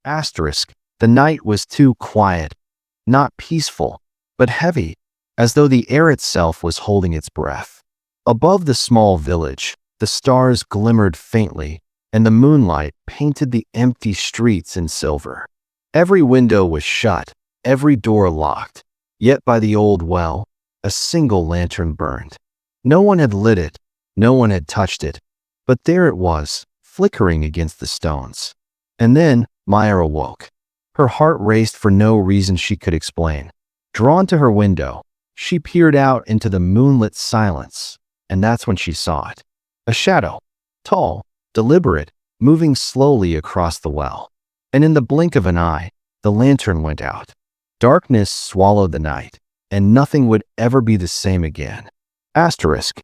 Asterisk. The night was too quiet, not peaceful, but heavy, as though the air itself was holding its breath. Above the small village, the stars glimmered faintly, and the moonlight painted the empty streets in silver. Every window was shut, every door locked, yet by the old well, a single lantern burned. No one had lit it, no one had touched it, but there it was, flickering against the stones. And then Maya awoke. Her heart raced for no reason she could explain. Drawn to her window, she peered out into the moonlit silence, and that's when she saw it. A shadow, tall, deliberate, moving slowly across the well. And in the blink of an eye, the lantern went out. Darkness swallowed the night, and nothing would ever be the same again. Asterisk.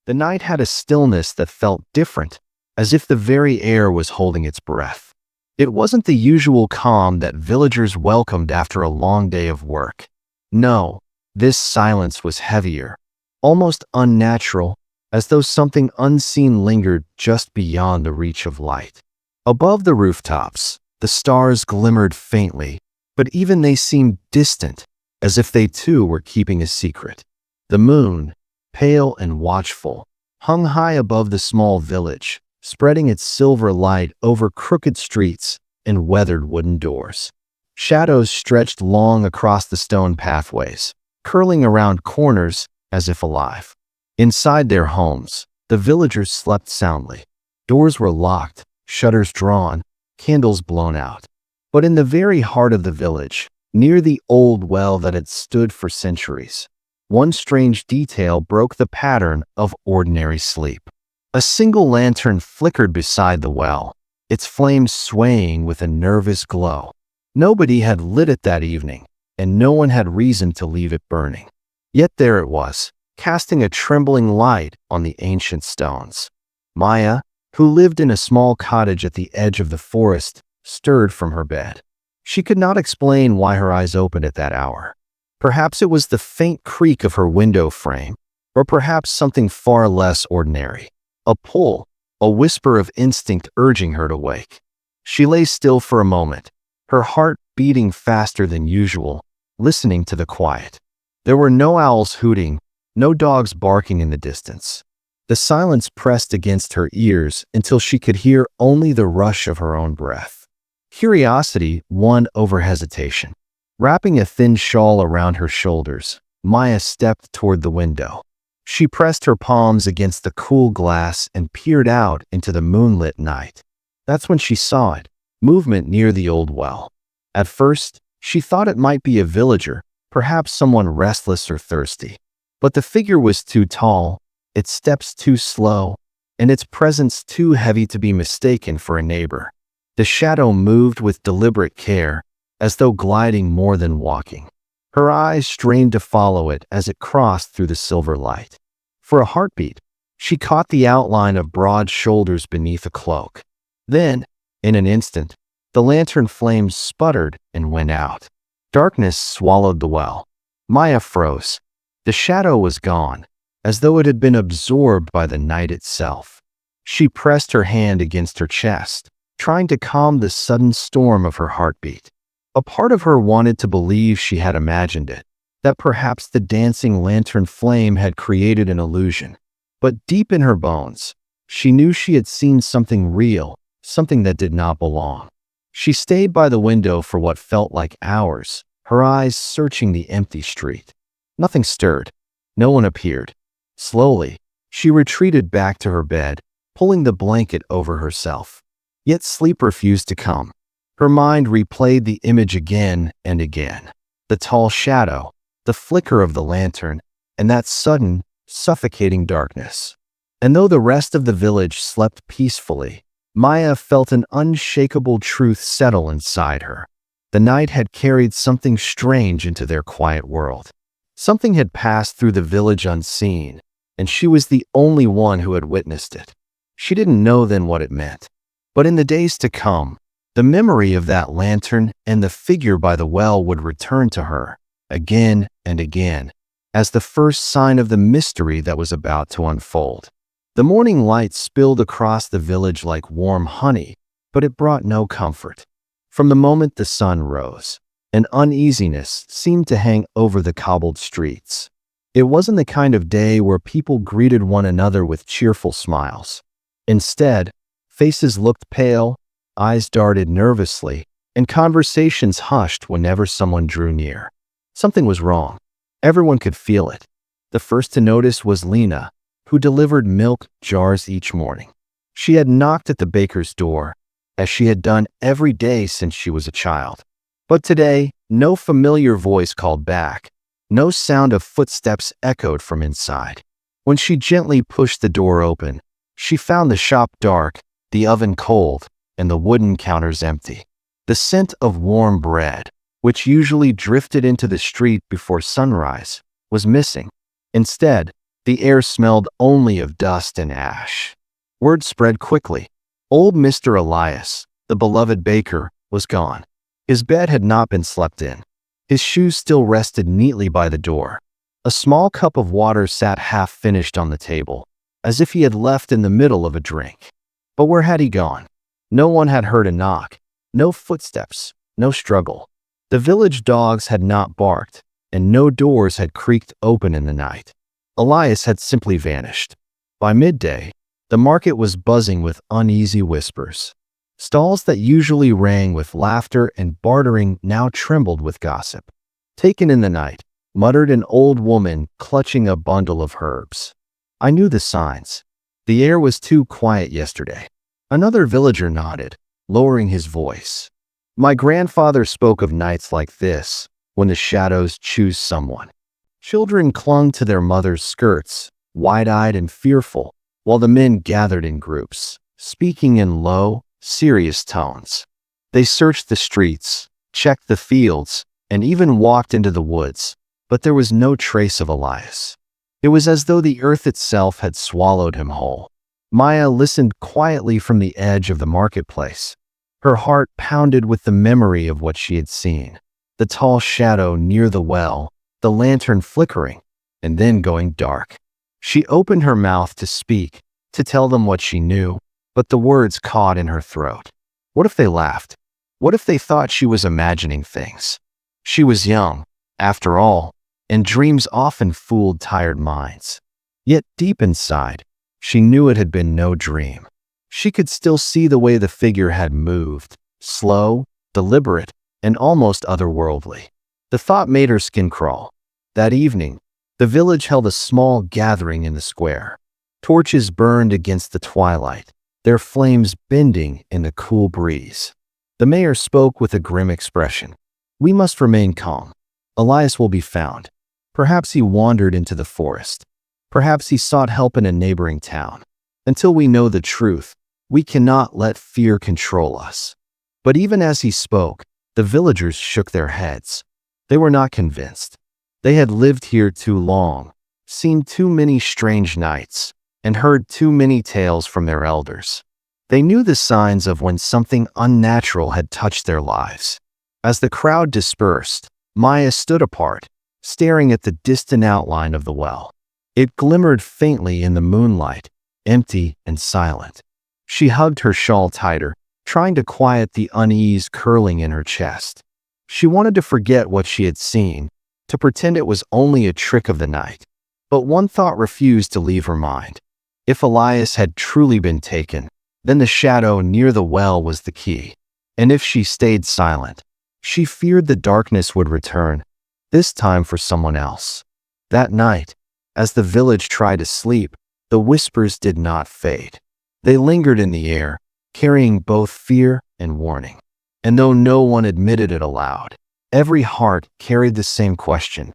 The night had a stillness that felt different, as if the very air was holding its breath. It wasn't the usual calm that villagers welcomed after a long day of work. No, this silence was heavier, almost unnatural, as though something unseen lingered just beyond the reach of light. Above the rooftops, the stars glimmered faintly, but even they seemed distant, as if they too were keeping a secret. The moon, pale and watchful, hung high above the small village, spreading its silver light over crooked streets and weathered wooden doors. Shadows stretched long across the stone pathways, curling around corners as if alive. Inside their homes, the villagers slept soundly. Doors were locked, shutters drawn, candles blown out. But in the very heart of the village, near the old well that had stood for centuries, one strange detail broke the pattern of ordinary sleep. A single lantern flickered beside the well, its flames swaying with a nervous glow. Nobody had lit it that evening, and no one had reason to leave it burning. Yet there it was, casting a trembling light on the ancient stones. Maya, who lived in a small cottage at the edge of the forest, stirred from her bed. She could not explain why her eyes opened at that hour. Perhaps it was the faint creak of her window frame, or perhaps something far less ordinary. A pull, a whisper of instinct urging her to wake. She lay still for a moment, her heart beating faster than usual, listening to the quiet. There were no owls hooting, no dogs barking in the distance. The silence pressed against her ears until she could hear only the rush of her own breath. Curiosity won over hesitation. Wrapping a thin shawl around her shoulders, Maya stepped toward the window. She pressed her palms against the cool glass and peered out into the moonlit night. That's when she saw it, movement near the old well. At first, she thought it might be a villager, perhaps someone restless or thirsty. But the figure was too tall, its steps too slow, and its presence too heavy to be mistaken for a neighbor. The shadow moved with deliberate care, as though gliding more than walking. Her eyes strained to follow it as it crossed through the silver light. For a heartbeat, she caught the outline of broad shoulders beneath a cloak. Then, in an instant, the lantern flames sputtered and went out. Darkness swallowed the well. Maya froze. The shadow was gone, as though it had been absorbed by the night itself. She pressed her hand against her chest, trying to calm the sudden storm of her heartbeat. A part of her wanted to believe she had imagined it, that perhaps the dancing lantern flame had created an illusion. But deep in her bones, she knew she had seen something real, something that did not belong. She stayed by the window for what felt like hours, her eyes searching the empty street. Nothing stirred. No one appeared. Slowly, she retreated back to her bed, pulling the blanket over herself. Yet sleep refused to come. Her mind replayed the image again and again. The tall shadow, the flicker of the lantern, and that sudden, suffocating darkness. And though the rest of the village slept peacefully, Maya felt an unshakable truth settle inside her. The night had carried something strange into their quiet world. Something had passed through the village unseen, and she was the only one who had witnessed it. She didn't know then what it meant. But in the days to come, the memory of that lantern and the figure by the well would return to her, again and again, as the first sign of the mystery that was about to unfold. The morning light spilled across the village like warm honey, but it brought no comfort. From the moment the sun rose, an uneasiness seemed to hang over the cobbled streets. It wasn't the kind of day where people greeted one another with cheerful smiles. Instead, faces looked pale, eyes darted nervously, and conversations hushed whenever someone drew near. Something was wrong. Everyone could feel it. The first to notice was Lena, who delivered milk jars each morning. She had knocked at the baker's door, as she had done every day since she was a child. But today, no familiar voice called back. No sound of footsteps echoed from inside. When she gently pushed the door open, she found the shop dark, the oven cold, and the wooden counters empty. The scent of warm bread, which usually drifted into the street before sunrise, was missing. Instead, the air smelled only of dust and ash. Word spread quickly. Old Mr. Elias, the beloved baker, was gone. His bed had not been slept in. His shoes still rested neatly by the door. A small cup of water sat half-finished on the table, as if he had left in the middle of a drink. But where had he gone? No one had heard a knock. No footsteps. No struggle. The village dogs had not barked, and no doors had creaked open in the night. Elias had simply vanished. By midday, the market was buzzing with uneasy whispers. Stalls that usually rang with laughter and bartering now trembled with gossip. Taken in the night, muttered an old woman clutching a bundle of herbs. I knew the signs. The air was too quiet yesterday. Another villager nodded, lowering his voice. My grandfather spoke of nights like this, when the shadows choose someone. Children clung to their mothers' skirts, wide-eyed and fearful, while the men gathered in groups, speaking in low, serious tones. They searched the streets, checked the fields, and even walked into the woods, but there was no trace of Elias. It was as though the earth itself had swallowed him whole. Maya listened quietly from the edge of the marketplace. Her heart pounded with the memory of what she had seen. The tall shadow near the well, the lantern flickering, and then going dark. She opened her mouth to speak, to tell them what she knew, but the words caught in her throat. What if they laughed? What if they thought she was imagining things? She was young, after all, and dreams often fooled tired minds. Yet deep inside, she knew it had been no dream. She could still see the way the figure had moved, slow, deliberate, and almost otherworldly. The thought made her skin crawl. That evening, the village held a small gathering in the square. Torches burned against the twilight, their flames bending in the cool breeze. The mayor spoke with a grim expression. We must remain calm. Elias will be found. Perhaps he wandered into the forest. Perhaps he sought help in a neighboring town. Until we know the truth, we cannot let fear control us. But even as he spoke, the villagers shook their heads. They were not convinced. They had lived here too long, seen too many strange nights, and heard too many tales from their elders. They knew the signs of when something unnatural had touched their lives. As the crowd dispersed, Maya stood apart, staring at the distant outline of the well. It glimmered faintly in the moonlight, empty and silent. She hugged her shawl tighter, trying to quiet the unease curling in her chest. She wanted to forget what she had seen, to pretend it was only a trick of the night. But one thought refused to leave her mind. If Elias had truly been taken, then the shadow near the well was the key. And if she stayed silent, she feared the darkness would return, this time for someone else. That night, as the village tried to sleep, the whispers did not fade. They lingered in the air, carrying both fear and warning. And though no one admitted it aloud, every heart carried the same question.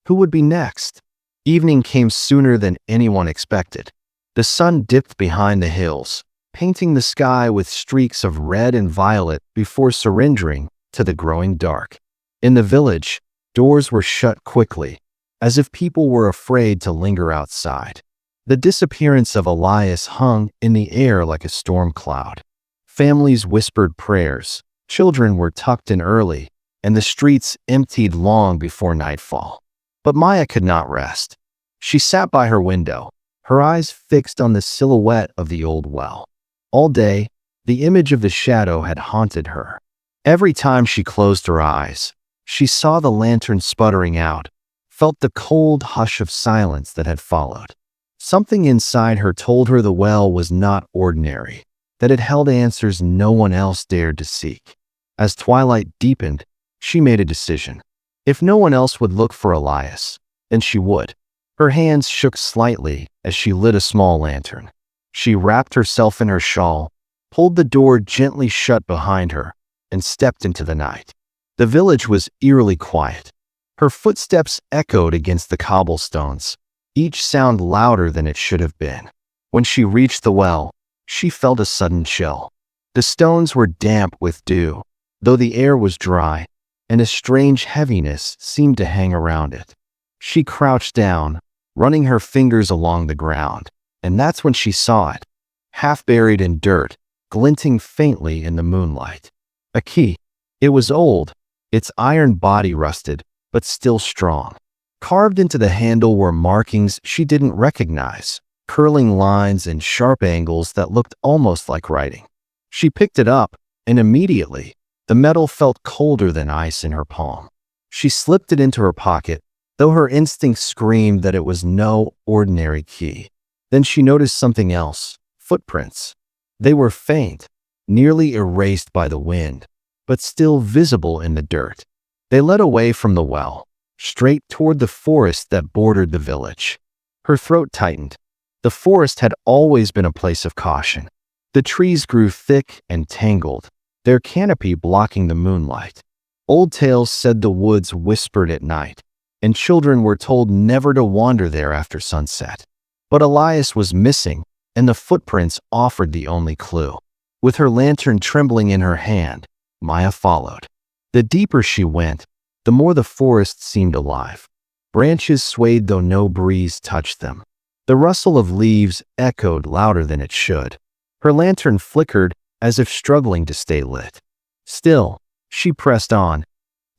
Who would be next? Evening came sooner than anyone expected. The sun dipped behind the hills, painting the sky with streaks of red and violet before surrendering to the growing dark. In the village, doors were shut quickly, as if people were afraid to linger outside. The disappearance of Elias hung in the air like a storm cloud. Families whispered prayers, children were tucked in early, and the streets emptied long before nightfall. But Maya could not rest. She sat by her window, her eyes fixed on the silhouette of the old well. All day, the image of the shadow had haunted her. Every time she closed her eyes, she saw the lantern sputtering out, felt the cold hush of silence that had followed. Something inside her told her the well was not ordinary, that it held answers no one else dared to seek. As twilight deepened, she made a decision. If no one else would look for Elias, then she would. Her hands shook slightly as she lit a small lantern. She wrapped herself in her shawl, pulled the door gently shut behind her, and stepped into the night. The village was eerily quiet. Her footsteps echoed against the cobblestones, each sound louder than it should have been. When she reached the well, she felt a sudden chill. The stones were damp with dew, though the air was dry, and a strange heaviness seemed to hang around it. She crouched down, running her fingers along the ground, and that's when she saw it, half buried in dirt, glinting faintly in the moonlight. A key. It was old, its iron body rusted, but still strong. Carved into the handle were markings she didn't recognize, curling lines and sharp angles that looked almost like writing. She picked it up, and immediately, the metal felt colder than ice in her palm. She slipped it into her pocket, though her instinct screamed that it was no ordinary key. Then she noticed something else: footprints. They were faint, nearly erased by the wind, but still visible in the dirt. They led away from the well, straight toward the forest that bordered the village. Her throat tightened. The forest had always been a place of caution. The trees grew thick and tangled, their canopy blocking the moonlight. Old tales said the woods whispered at night, and children were told never to wander there after sunset. But Elias was missing, and the footprints offered the only clue. With her lantern trembling in her hand, Maya followed. The deeper she went, the more the forest seemed alive. Branches swayed though no breeze touched them. The rustle of leaves echoed louder than it should. Her lantern flickered as if struggling to stay lit. Still, she pressed on,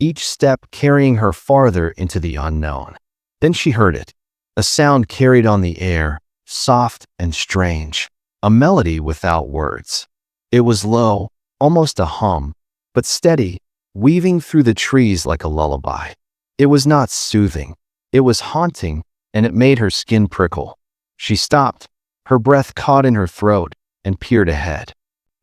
each step carrying her farther into the unknown. Then she heard it. A sound carried on the air, soft and strange, a melody without words. It was low, almost a hum, but steady, weaving through the trees like a lullaby. It was not soothing. It was haunting, and it made her skin prickle. She stopped, her breath caught in her throat, and peered ahead.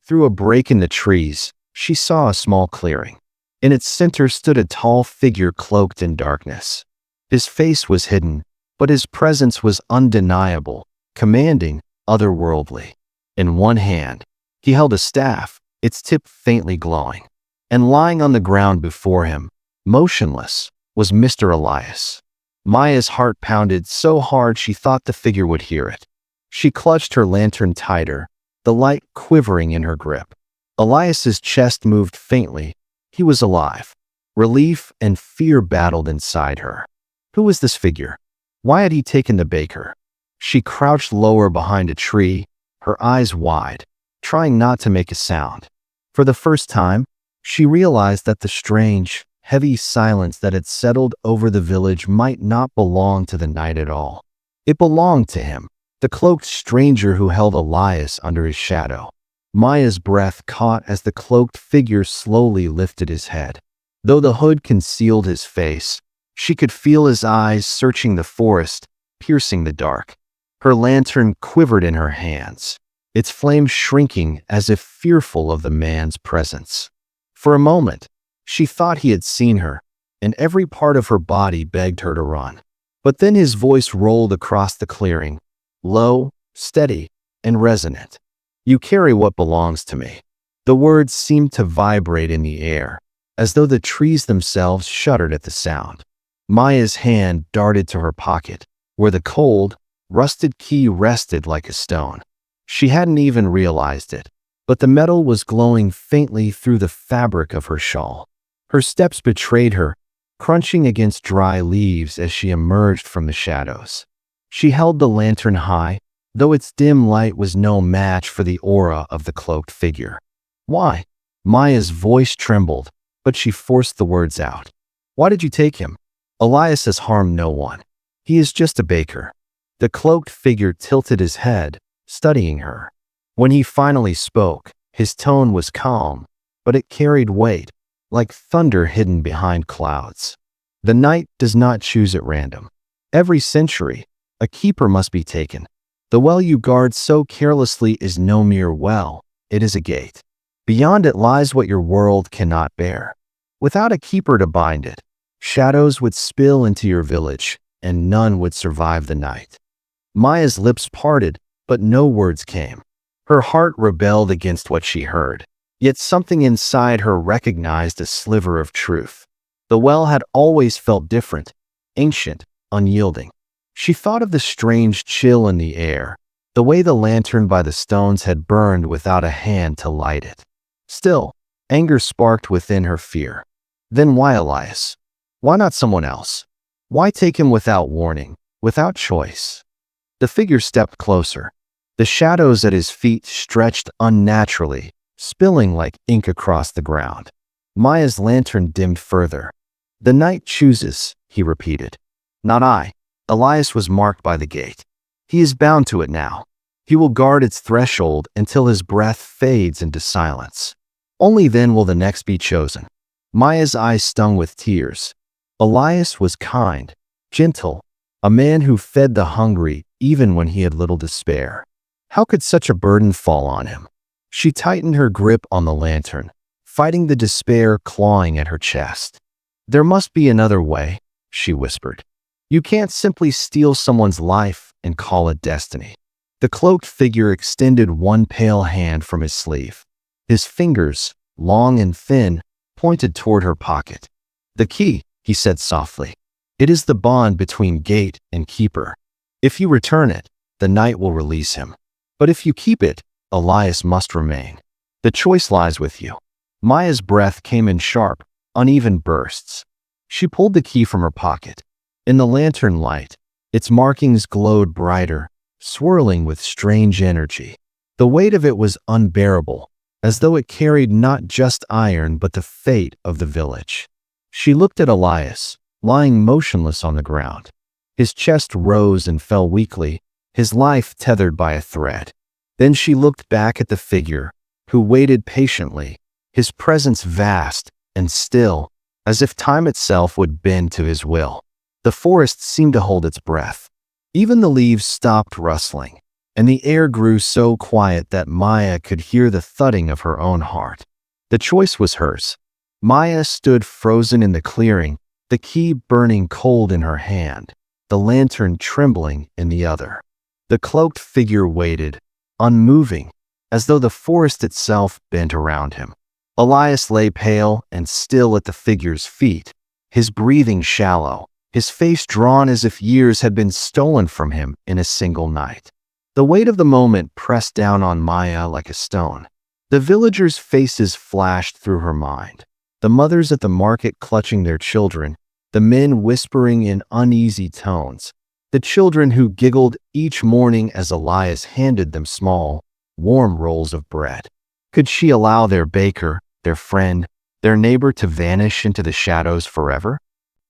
Through a break in the trees, she saw a small clearing. In its center stood a tall figure cloaked in darkness. His face was hidden, but his presence was undeniable, commanding, otherworldly. In one hand, he held a staff, its tip faintly glowing. And lying on the ground before him, motionless, was Mr. Elias. Maya's heart pounded so hard she thought the figure would hear it. She clutched her lantern tighter, the light quivering in her grip. Elias's chest moved faintly. He was alive. Relief and fear battled inside her. Who was this figure? Why had he taken the baker? She crouched lower behind a tree, her eyes wide, trying not to make a sound. For the first time, she realized that the strange, heavy silence that had settled over the village might not belong to the night at all. It belonged to him, the cloaked stranger who held Elias under his shadow. Maya's breath caught as the cloaked figure slowly lifted his head. Though the hood concealed his face, she could feel his eyes searching the forest, piercing the dark. Her lantern quivered in her hands, its flame shrinking as if fearful of the man's presence. For a moment, she thought he had seen her, and every part of her body begged her to run. But then his voice rolled across the clearing, low, steady, and resonant. "You carry what belongs to me." The words seemed to vibrate in the air, as though the trees themselves shuddered at the sound. Maya's hand darted to her pocket, where the cold, rusted key rested like a stone. She hadn't even realized it, but the metal was glowing faintly through the fabric of her shawl. Her steps betrayed her, crunching against dry leaves as she emerged from the shadows. She held the lantern high, though its dim light was no match for the aura of the cloaked figure. "Why?" Maya's voice trembled, but she forced the words out. "Why did you take him? Elias has harmed no one. He is just a baker." The cloaked figure tilted his head, studying her. When he finally spoke, his tone was calm, but it carried weight, like thunder hidden behind clouds. The night does not choose at random. Every century, a keeper must be taken. The well you guard so carelessly is no mere well, it is a gate. Beyond it lies what your world cannot bear. Without a keeper to bind it, shadows would spill into your village, and none would survive the night. Maya's lips parted, but no words came. Her heart rebelled against what she heard, yet something inside her recognized a sliver of truth. The well had always felt different, ancient, unyielding. She thought of the strange chill in the air, the way the lantern by the stones had burned without a hand to light it. Still, anger sparked within her fear. Then why Elias? Why not someone else? Why take him without warning, without choice? The figure stepped closer. The shadows at his feet stretched unnaturally, spilling like ink across the ground. Maya's lantern dimmed further. "The night chooses," he repeated. "Not I." Elias was marked by the gate. He is bound to it now. He will guard its threshold until his breath fades into silence. Only then will the next be chosen. Maya's eyes stung with tears. Elias was kind, gentle, a man who fed the hungry even when he had little to spare. How could such a burden fall on him? She tightened her grip on the lantern, fighting the despair clawing at her chest. "There must be another way," she whispered. "You can't simply steal someone's life and call it destiny." The cloaked figure extended one pale hand from his sleeve. His fingers, long and thin, pointed toward her pocket. "The key," he said softly. "It is the bond between gate and keeper. If you return it, the night will release him. But if you keep it, Elias must remain. The choice lies with you." Maya's breath came in sharp, uneven bursts. She pulled the key from her pocket. In the lantern light, its markings glowed brighter, swirling with strange energy. The weight of it was unbearable, as though it carried not just iron but the fate of the village. She looked at Elias, lying motionless on the ground. His chest rose and fell weakly, his life tethered by a thread. Then she looked back at the figure, who waited patiently, his presence vast and still, as if time itself would bend to his will. The forest seemed to hold its breath. Even the leaves stopped rustling, and the air grew so quiet that Maya could hear the thudding of her own heart. The choice was hers. Maya stood frozen in the clearing, the key burning cold in her hand, the lantern trembling in the other. The cloaked figure waited, unmoving, as though the forest itself bent around him. Elias lay pale and still at the figure's feet, his breathing shallow, his face drawn as if years had been stolen from him in a single night. The weight of the moment pressed down on Maya like a stone. The villagers' faces flashed through her mind. The mothers at the market clutching their children, the men whispering in uneasy tones, the children who giggled each morning as Elias handed them small, warm rolls of bread. Could she allow their baker, their friend, their neighbor to vanish into the shadows forever?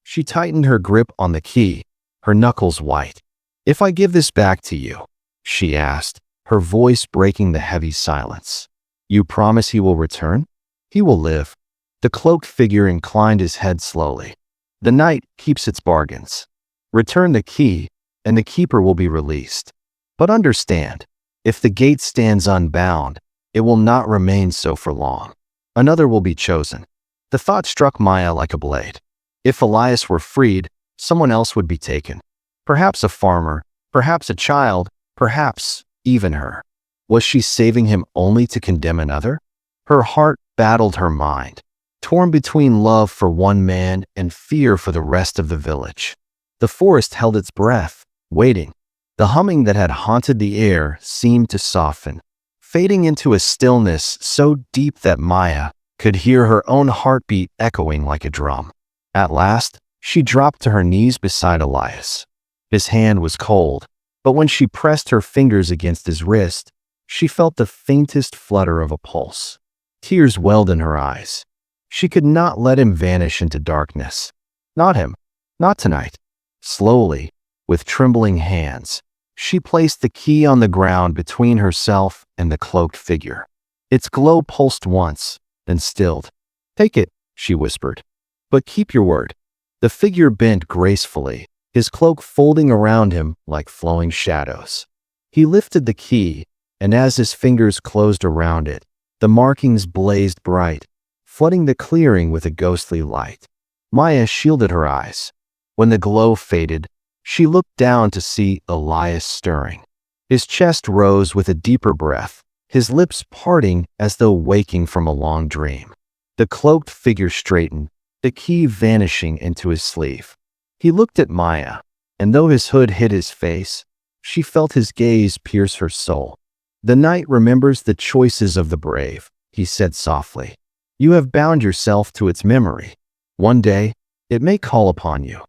She tightened her grip on the key, her knuckles white. "If I give this back to you," she asked, her voice breaking the heavy silence, "you promise he will return? He will live." The cloaked figure inclined his head slowly. "The night keeps its bargains. Return the key, and the keeper will be released. But understand, if the gate stands unbound, it will not remain so for long. Another will be chosen." The thought struck Maya like a blade. If Elias were freed, someone else would be taken. Perhaps a farmer, perhaps a child, perhaps even her. Was she saving him only to condemn another? Her heart battled her mind, torn between love for one man and fear for the rest of the village. The forest held its breath, waiting. The humming that had haunted the air seemed to soften, fading into a stillness so deep that Maya could hear her own heartbeat echoing like a drum. At last, she dropped to her knees beside Elias. His hand was cold, but when she pressed her fingers against his wrist, she felt the faintest flutter of a pulse. Tears welled in her eyes. She could not let him vanish into darkness. Not him. Not tonight. Slowly, with trembling hands, she placed the key on the ground between herself and the cloaked figure. Its glow pulsed once, then stilled. "Take it," she whispered. "But keep your word." The figure bent gracefully, his cloak folding around him like flowing shadows. He lifted the key, and as his fingers closed around it, the markings blazed bright, flooding the clearing with a ghostly light. Maya shielded her eyes. When the glow faded, she looked down to see Elias stirring. His chest rose with a deeper breath, his lips parting as though waking from a long dream. The cloaked figure straightened, the key vanishing into his sleeve. He looked at Maya, and though his hood hid his face, she felt his gaze pierce her soul. "The night remembers the choices of the brave," he said softly. "You have bound yourself to its memory. One day, it may call upon you."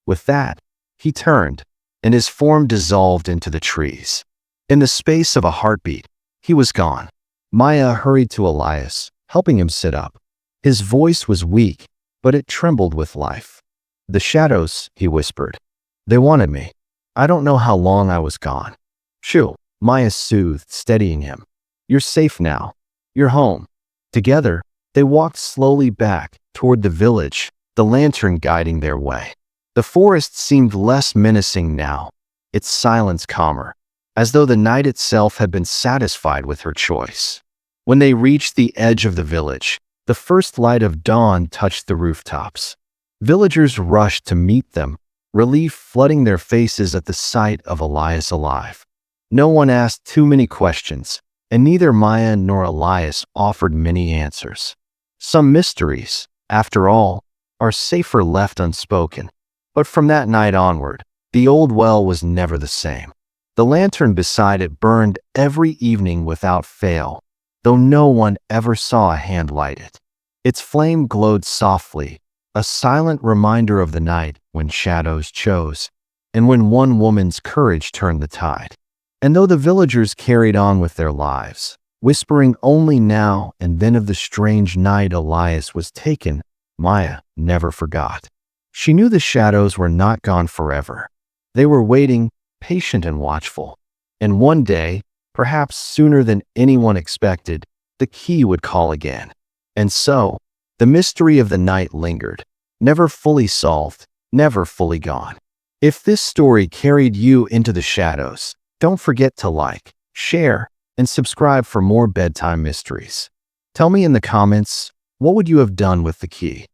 With that, he turned, and his form dissolved into the trees. In the space of a heartbeat, he was gone. Maya hurried to Elias, helping him sit up. His voice was weak, but it trembled with life. "The shadows," he whispered. "They wanted me. I don't know how long I was gone." "Shoo," Maya soothed, steadying him. "You're safe now. You're home." Together, they walked slowly back toward the village, the lantern guiding their way. The forest seemed less menacing now, its silence calmer, as though the night itself had been satisfied with her choice. When they reached the edge of the village, the first light of dawn touched the rooftops. Villagers rushed to meet them, relief flooding their faces at the sight of Elias alive. No one asked too many questions, and neither Maya nor Elias offered many answers. Some mysteries, after all, are safer left unspoken. But from that night onward, the old well was never the same. The lantern beside it burned every evening without fail, though no one ever saw a hand light it. Its flame glowed softly, a silent reminder of the night when shadows chose, and when one woman's courage turned the tide. And though the villagers carried on with their lives, whispering only now and then of the strange night Elias was taken, Maya never forgot. She knew the shadows were not gone forever. They were waiting, patient and watchful. And one day, perhaps sooner than anyone expected, the key would call again. And so, the mystery of the night lingered, never fully solved, never fully gone. If this story carried you into the shadows, don't forget to like, share, and subscribe for more bedtime mysteries. Tell me in the comments, what would you have done with the key?